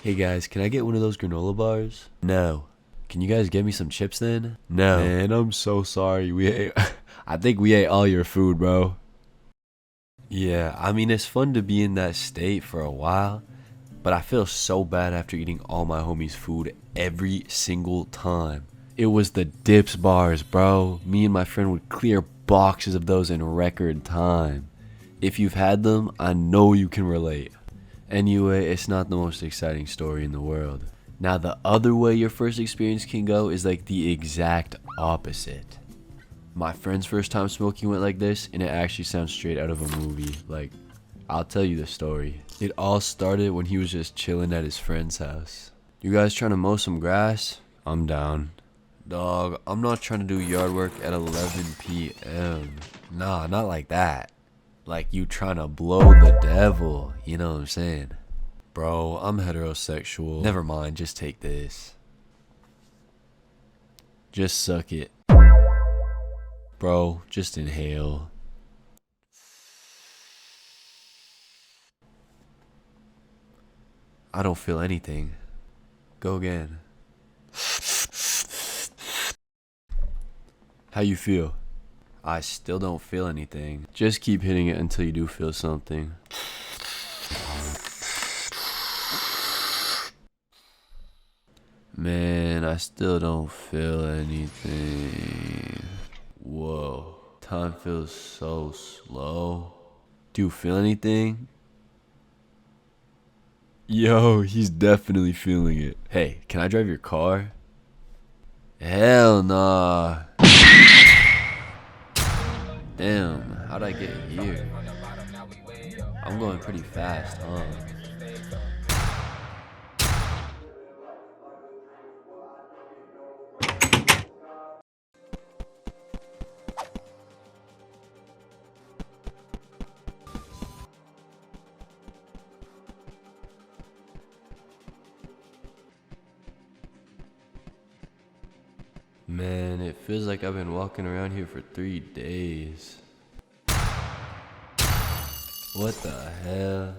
Hey guys, can I get one of those granola bars? No. Can you guys get me some chips then? No. Man, I'm so sorry. I think we ate all your food, bro. Yeah, I mean, it's fun to be in that state for a while, but I feel so bad after eating all my homies' food every single time. It was the dips bars, bro. Me and my friend would clear boxes of those in record time. If you've had them, I know you can relate. Anyway, it's not the most exciting story in the world. Now, the other way your first experience can go is like the exact opposite. My friend's first time smoking went like this, and it actually sounds straight out of a movie. Like, I'll tell you the story. It all started when he was just chilling at his friend's house. You guys trying to mow some grass? I'm down. Dog, I'm not trying to do yard work at 11 p.m. Nah, not like that. Like you trying to blow the devil, you know what I'm saying? Bro, I'm heterosexual. Never mind, just take this. Just suck it. Bro, just inhale. I don't feel anything. Go again. How you feel? I still don't feel anything. Just keep hitting it until you do feel something. Man, I still don't feel anything. Whoa, time feels so slow. Do you feel anything? Yo, he's definitely feeling it. Hey, can I drive your car? Hell nah. Damn, how'd I get here? I'm going pretty fast, huh? Man, it feels like I've been walking around here for 3 days. What the hell?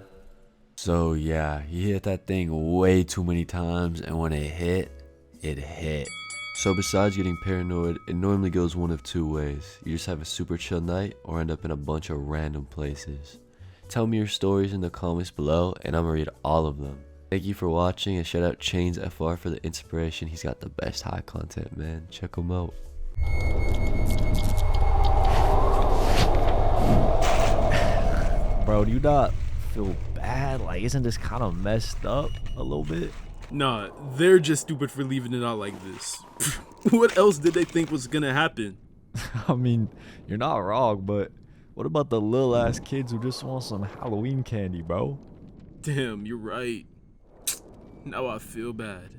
So yeah, he hit that thing way too many times, and when it hit, it hit. So besides getting paranoid, it normally goes one of two ways. You just have a super chill night or end up in a bunch of random places. Tell me your stories in the comments below and I'm gonna read all of them. Thank you for watching, and shout out ChainsFR for the inspiration. He's got the best high content, man. Check him out. Bro, do you not feel bad? Like, isn't this kind of messed up a little bit? Nah, they're just stupid for leaving it out like this. What else did they think was gonna happen? I mean, you're not wrong, but what about the little ass kids who just want some Halloween candy, bro? Damn, you're right. Now I feel bad.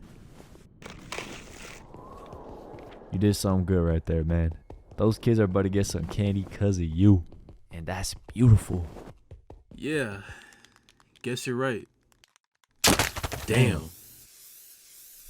You did something good right there, man. Those kids are about to get some candy because of you. And that's beautiful. Yeah, guess you're right. Damn.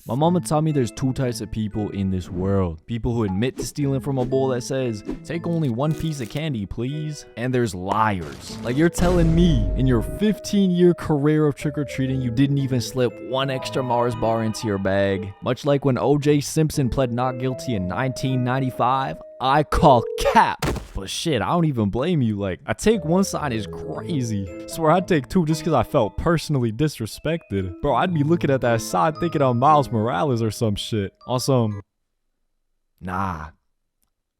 My mama taught me there's two types of people in this world. People who admit to stealing from a bowl that says, take only one piece of candy, please. And there's liars. Like, you're telling me in your 15-year career of trick-or-treating, you didn't even slip one extra Mars bar into your bag. Much like when O.J. Simpson pled not guilty in 1995, I call cap. But shit, I don't even blame you. Like, I take one side is crazy. Swear I'd take two just because I felt personally disrespected. Bro, I'd be looking at that side thinking I'm Miles Morales or some shit. On some, nah,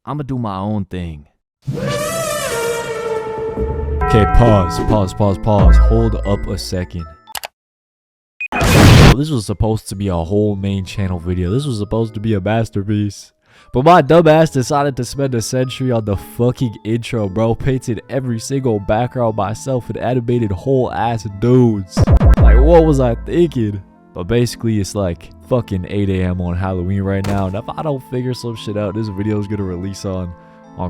I'ma do my own thing. Okay, pause. Hold up a second. This was supposed to be a whole main channel video. This was supposed to be a masterpiece. But my dumbass decided to spend a century on the fucking intro, bro. Painted every single background myself and animated whole ass dudes. Like, what was I thinking? But basically, it's like fucking 8 a.m. on Halloween right now. And if I don't figure some shit out, this video is gonna release on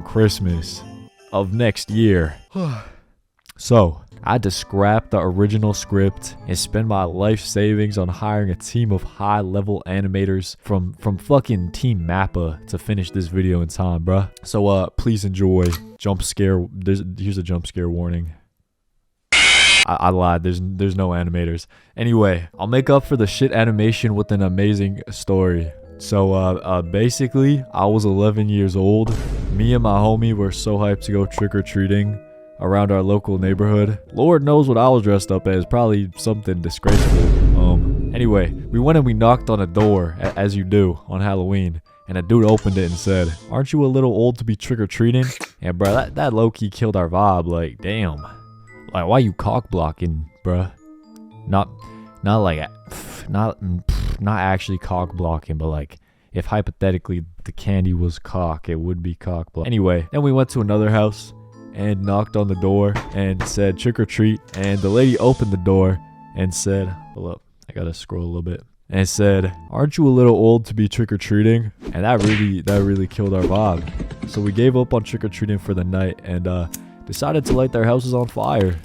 Christmas of next year. So, I had to scrap the original script and spend my life savings on hiring a team of high-level animators from fucking Team Mappa to finish this video in time, bruh. So, please enjoy. Jump scare. Here's a jump scare warning. I lied. There's no animators. Anyway, I'll make up for the shit animation with an amazing story. So, basically, I was 11 years old. Me and my homie were so hyped to go trick-or-treating around our local neighborhood. Lord knows what I was dressed up as. Probably something disgraceful. Anyway, we went and we knocked on a door, as you do on Halloween. And a dude opened it and said, aren't you a little old to be trick-or-treating? And bro, that low-key killed our vibe. Like, damn. Like, why you cock blocking, bruh? Not actually cock blocking, but like, if hypothetically the candy was cock, it would be cock block. Anyway, then we went to another house and knocked on the door and said trick or treat, and the lady opened the door and said, hold up, I gotta scroll a little bit, and said, aren't you a little old to be trick-or-treating? And that really killed our vibe. So we gave up on trick-or-treating for the night and decided to light their houses on fire.